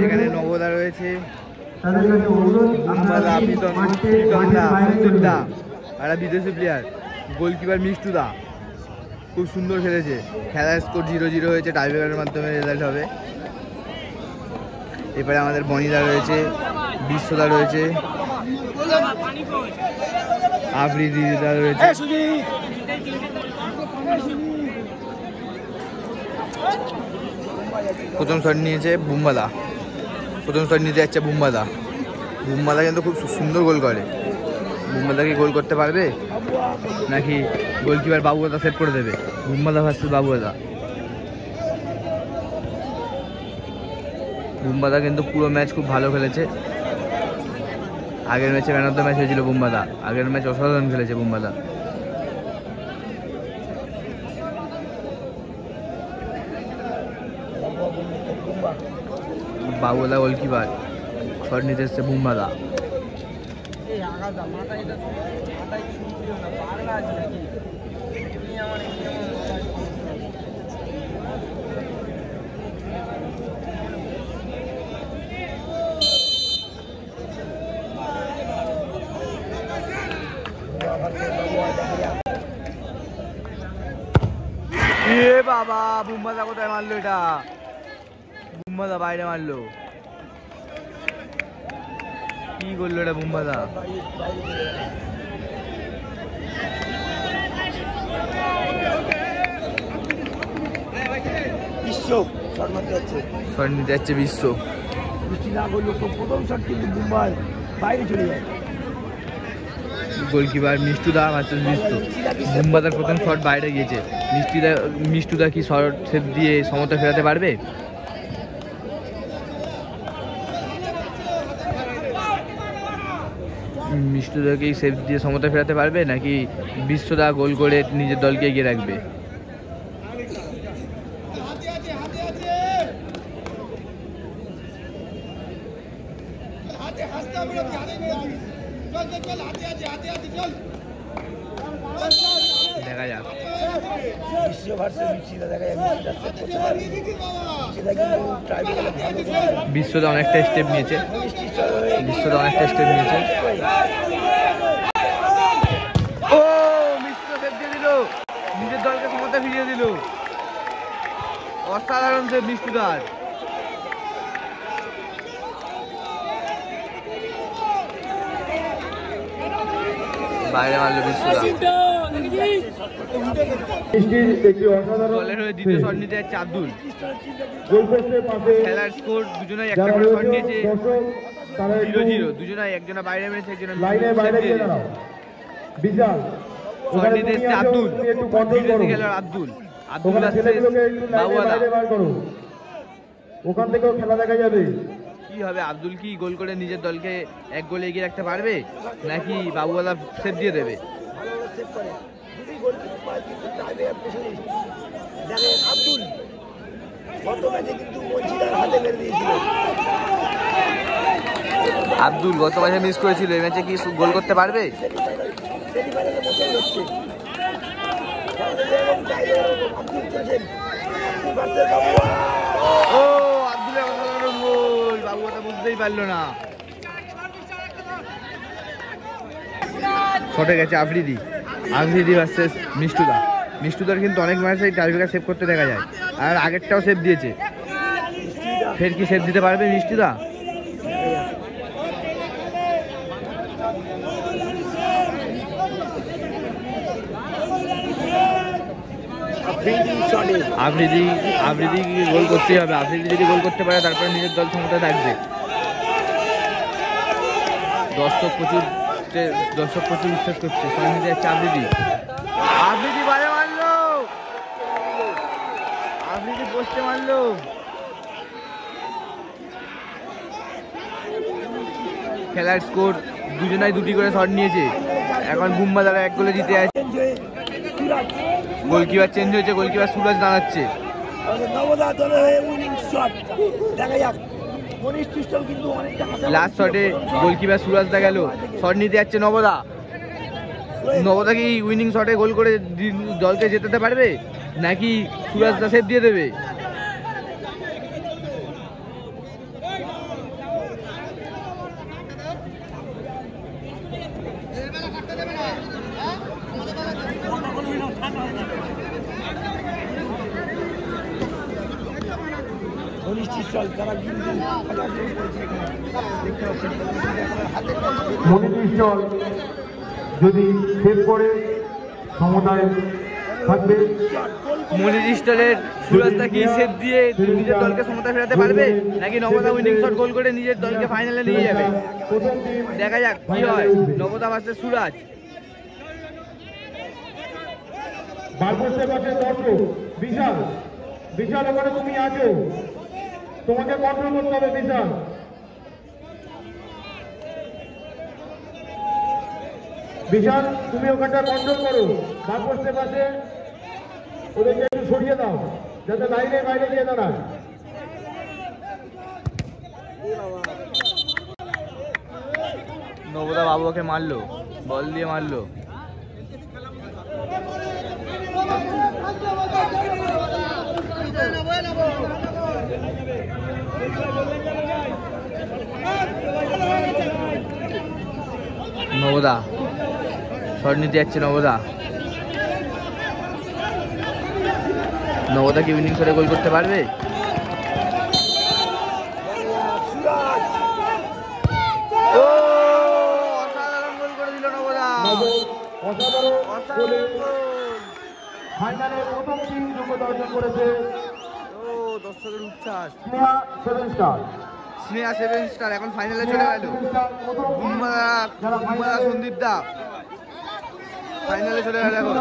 এখানে নবদা রয়েছে, একটা বিদেশি প্লেয়ার, গোলকিপার মিষ্টুদা খুব সুন্দর খেলেছে। খেলার স্কোর 0-0 হয়েছে, টাইব্রেকারের মাধ্যমে রেজাল্ট হবে। এবারে আমাদের বনিদা রয়েছে, বিশ্বদা রয়েছে, আফ্রিদিদা রয়েছে। প্রথম শট নিয়েছে বুম্বাদা, প্রথম শট নিতে যাচ্ছে বুম্বাদা। বুম্বাদা কিন্তু খুব সুন্দর গোল করে। বুম্বাদা কি গোল করতে পারবে নাকি গোলকিপার বাবুদা সেভ করে দেবে? বুম্বাদা ভার্সেস বাবুদা। বুম্বাদা কিন্তু পুরো ম্যাচ খুব ভালো খেলেছে। আগের ম্যাচে ম্যান অফ দ্য ম্যাচ হয়েছিল বুম্বাদা। আগের ম্যাচ অসাধারণ খেলেছে বুম্বাদা। বাবুদা গোলকিপার, শট নিতে এসছে বুম্বাদা। বাবা, বুম্বাদা কোথায় মারলো এটা? বুম্বাদা বাইরে মারলো, কি করলো এটা বুম্বাদা? বিশ্ব শট নিতে যাচ্ছে বিশ্ব। গোলকিপার মিষ্টুদা ভার্সেস বিশ্ব। বুম্বাদার প্রথম শট বাইরে গিয়েছে। মিষ্টুদা কি শট সেভ দিয়ে সমতা ফেরাতে পারবে? মিষ্টুদাকে সেভ দিয়ে সমতা ফেরাতে পারবে নাকি বিশ্বদা গোল করে নিজের দলকে এগিয়ে রাখবে? দেখা যাক। বিশ্বদা অনেকটা স্টেপ নিয়েছে, বিশ্বদা অনেকটা স্টেপ নিয়েছে। ও মিষ্টুদা সেভ দিয়ে দিল, নিজের দলকে ক্ষমতা ফিরিয়ে দিল। অসাধারণ সেভ মিষ্টুদার। বাইরে মারলো বিশ্বদা। দলের হয়ে দ্বিতীয় শট নিতে যাচ্ছে আব্দুল। খেলার স্কোর দুজনেই একটা করে শট নিয়েছে, 0-0। দুজনাই, একজনা বাইরে মেরেছে, একজনা শট নিতে এসছে আব্দুল। খেলার আব্দুল, আব্দুল আসছে বাবুদা। ওখান থেকেও খেলা দেখা যাবে। কি হবে, আব্দুল কি গোল করে নিজের দলকে এক গোলে এগিয়ে রাখতে পারবে নাকি বাবুওয়ালা সেভ দিয়ে দেবে? আব্দুল গত ম্যাচে মিস করেছিল, এই ম্যাচে কি গোল করতে পারবে? ও আব্দুলের অসাধারণ গোল, বাবুটা বুঝতেই পারলো না। শটে গেছে আফ্রিদি, আফ্রিদি ভার্সেস মিষ্টুদা। মিষ্টুদার কিন্তু অনেক ম্যাচে টাইব্রেকার সেভ করতে দেখা যায়, আর আগেরটাও সেভ দিয়েছে। ফের কি সেভ দিতে পারবে মিষ্টুদা? আফ্রিদি গোল করতেই হবে। আফ্রিদি যদি গোল করতে পারে তারপরে নিজের দল ক্ষমতা থাকবে। দর্শক প্রচুর বিশ্বাস করছে। সঙ্গে যাচ্ছে আফ্রিদি, আফ্রিদি বারে মারলো, আফ্রিদি পোস্টে মারলো। খেলার স্কোর দুজনাই দুটি করে শট নিয়েছে। এখন বুম্বাদারা এক গোলে জিতে আছে। গোলকিপার চেঞ্জ হয়েছে, গোলকিপার সুরজ দাঁড়াচ্ছে। লাস্ট শটে গোলকিপার সুরাজদা গেল, শট নিতে যাচ্ছে নবদা। নবদা কি উইনিং শটে গোল করে দলকে জেতাতে পারবে, নাকি সুরাজদা সেভ দিয়ে দেবে? যদি সেভ করে সমতায় থাকবে। মনির স্টলের সুরাজদা কি সেভ দিয়ে নিজের দলকে সমতা ফেরাতে পারবে, নাকি নবদা উইনিং শট গোল করে নিজের দলকে ফাইনালে নিয়ে যাবে? দেখা যাক কি হয়। নবদা ভার্সেস সুরাজ। বিশাল বিশাল ওখানে তুমি আছো, তোমাকে কন্ট্রোল করতে হবে। বিশাল বিশাল তুমি ওখানটা কন্ট্রোল করো। বারপোস্টের পাশে ওদেরকে একটু সরিয়ে দাও যাতে লাইনের বাইরে গিয়ে দাঁড়ায়। নবদা বাবুকে মারলো, বল দিয়ে মারলো। নবদা শট নিতে যাচ্ছে। নবদা কি উইনিং শটে গোল করতে পারবে? ও অসাধারণ গোল করে দিল নবদা। ফাইনালে প্রথম টিম যোগ্যতা অর্জন করেছে। ও দর্শকের উচ্ছ্বাস। স্নেহা 7 স্টার। স্নেহা 7 স্টার এখন ফাইনালে চলে গেল। বুম্বাদা সন্দীপ দা ফাইনালে চলে গেল এখন।